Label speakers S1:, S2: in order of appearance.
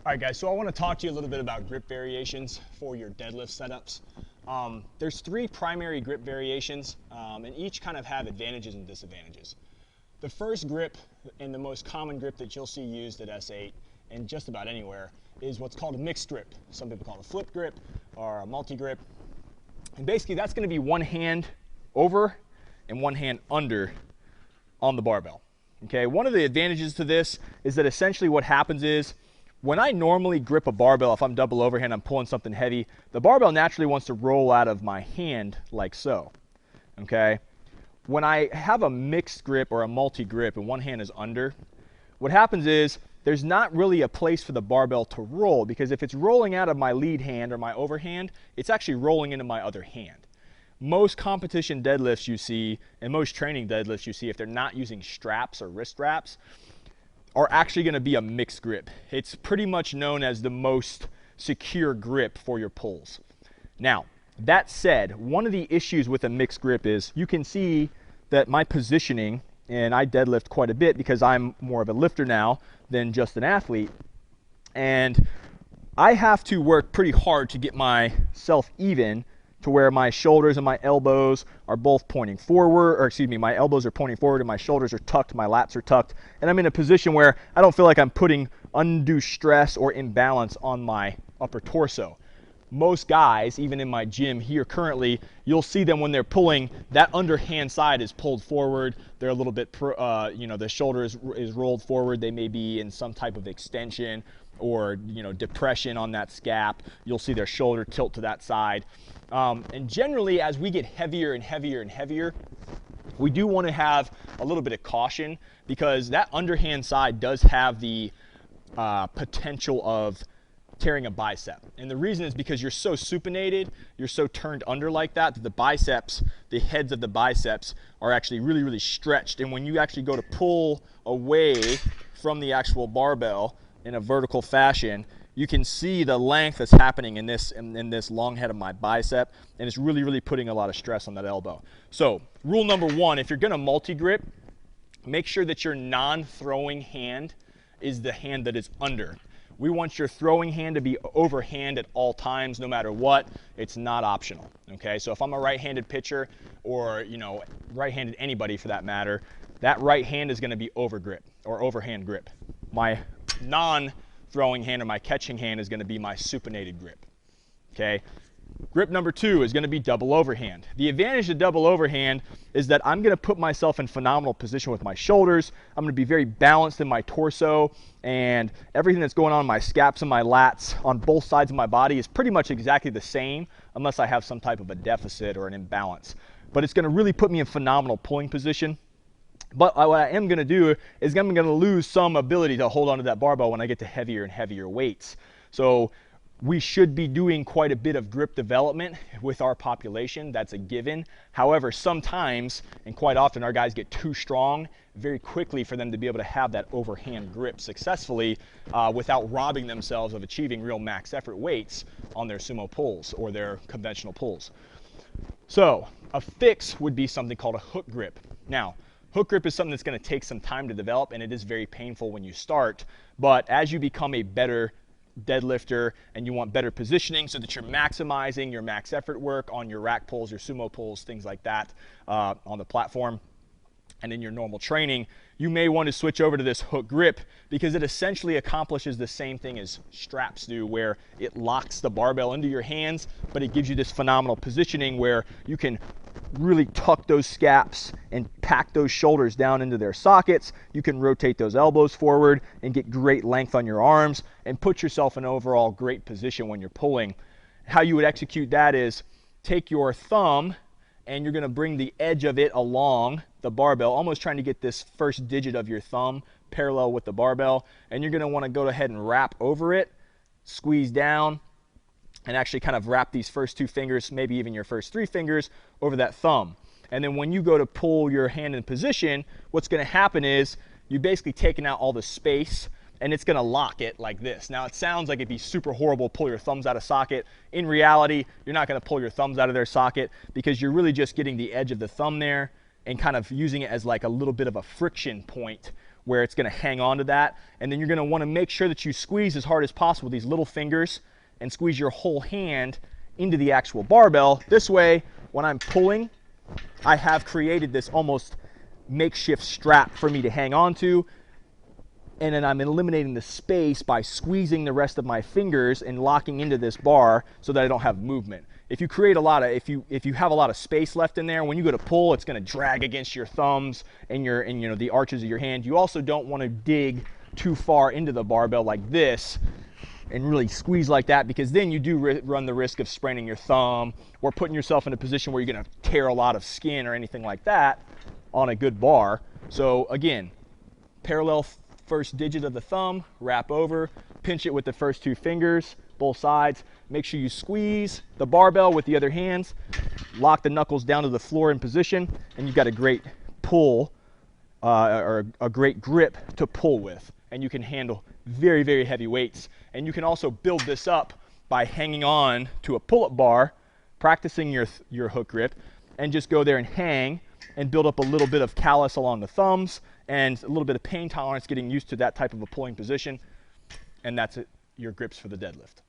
S1: All right, guys, so I want to talk to you a little bit about grip variations for your deadlift setups. There's three primary grip variations, and each kind of have advantages and disadvantages. The first grip, and the most common grip that you'll see used at S8 and just about anywhere, is what's called a mixed grip. Some people call it a flip grip or a multi-grip. And basically, that's going to be one hand over and one hand under on the barbell. Okay, one of the advantages to this is that essentially what happens is, when I normally grip a barbell, if I'm double overhand, I'm pulling something heavy, the barbell naturally wants to roll out of my hand like so, okay? When I have a mixed grip or a multi-grip and one hand is under, what happens is there's not really a place for the barbell to roll, because if it's rolling out of my lead hand or my overhand, it's actually rolling into my other hand. Most competition deadlifts you see, and most training deadlifts you see, if they're not using straps or wrist wraps, are actually going to be a mixed grip. It's pretty much known as the most secure grip for your pulls. Now, that said, one of the issues with a mixed grip is you can see that my positioning, and I deadlift quite a bit because I'm more of a lifter now than just an athlete, and I have to work pretty hard to get myself even to where my shoulders and my elbows are both pointing forward, or excuse me, my elbows are pointing forward and my shoulders are tucked, my lats are tucked, and I'm in a position where I don't feel like I'm putting undue stress or imbalance on my upper torso. Most guys, even in my gym here currently, you'll see them when they're pulling, that underhand side is pulled forward. They're a little bit, the shoulder is rolled forward. They may be in some type of extension or depression on that scap. You'll see their shoulder tilt to that side. And generally, as we get heavier and heavier and heavier, we do want to have a little bit of caution, because that underhand side does have the potential of tearing a bicep. And the reason is because you're so supinated, you're so turned under like that, that the biceps, the heads of the biceps are actually really, really stretched. And when you actually go to pull away from the actual barbell in a vertical fashion, you can see the length that's happening in this long head of my bicep, and it's really, really putting a lot of stress on that elbow. So rule number one, if you're going to multi-grip, make sure that your non-throwing hand is the hand that is under. We want your throwing hand to be overhand at all times, no matter what. It's not optional, okay? So if I'm a right-handed pitcher, or right-handed anybody for that matter, that right hand is going to be overgrip or overhand grip. My non-throwing hand or my catching hand is going to be my supinated grip, okay? Grip number two is going to be double overhand. The advantage of double overhand is that I'm going to put myself in phenomenal position with my shoulders. I'm going to be very balanced in my torso, and everything that's going on in my scaps and my lats on both sides of my body is pretty much exactly the same, unless I have some type of a deficit or an imbalance. But it's going to really put me in phenomenal pulling position. But what I am going to do is I'm going to lose some ability to hold onto that barbell when I get to heavier and heavier weights. So we should be doing quite a bit of grip development with our population. That's a given. However, sometimes, and quite often, our guys get too strong very quickly for them to be able to have that overhand grip successfully without robbing themselves of achieving real max effort weights on their sumo pulls or their conventional pulls. So a fix would be something called a hook grip. Now, hook grip is something that's going to take some time to develop, and it is very painful when you start. But as you become a better deadlifter and you want better positioning so that you're maximizing your max effort work on your rack pulls, your sumo pulls, things like that on the platform and in your normal training, you may want to switch over to this hook grip, because it essentially accomplishes the same thing as straps do, where it locks the barbell into your hands, but it gives you this phenomenal positioning where you can really tuck those scaps and pack those shoulders down into their sockets. You can rotate those elbows forward and get great length on your arms and put yourself in an overall great position when you're pulling. How you would execute that is take your thumb and you're going to bring the edge of it along the barbell, almost trying to get this first digit of your thumb parallel with the barbell, and you're going to want to go ahead and wrap over it, squeeze down, and actually kind of wrap these first two fingers, maybe even your first three fingers, over that thumb. And then when you go to pull your hand in position, what's going to happen is you're basically taking out all the space, and it's going to lock it like this. Now, it sounds like it'd be super horrible to pull your thumbs out of socket. In reality, you're not going to pull your thumbs out of their socket, because you're really just getting the edge of the thumb there and kind of using it as like a little bit of a friction point where it's going to hang on to that. And then you're going to want to make sure that you squeeze as hard as possible with these little fingers and squeeze your whole hand into the actual barbell. This way, when I'm pulling, I have created this almost makeshift strap for me to hang on to. And then I'm eliminating the space by squeezing the rest of my fingers and locking into this bar so that I don't have movement. If you create a lot of, if you have a lot of space left in there, when you go to pull, it's going to drag against your thumbs and you know, the arches of your hand. You also don't want to dig too far into the barbell like this and really squeeze like that, because then you do run the risk of spraining your thumb or putting yourself in a position where you're going to tear a lot of skin or anything like that on a good bar. So again, parallel first digit of the thumb, wrap over, pinch it with the first two fingers, both sides. Make sure you squeeze the barbell with the other hands, lock the knuckles down to the floor in position, and you've got a great pull or a great grip to pull with. And you can handle very, very heavy weights. And you can also build this up by hanging on to a pull-up bar, practicing your hook grip, and just go there and hang and build up a little bit of callus along the thumbs and a little bit of pain tolerance getting used to that type of a pulling position. And that's it, your grips for the deadlift.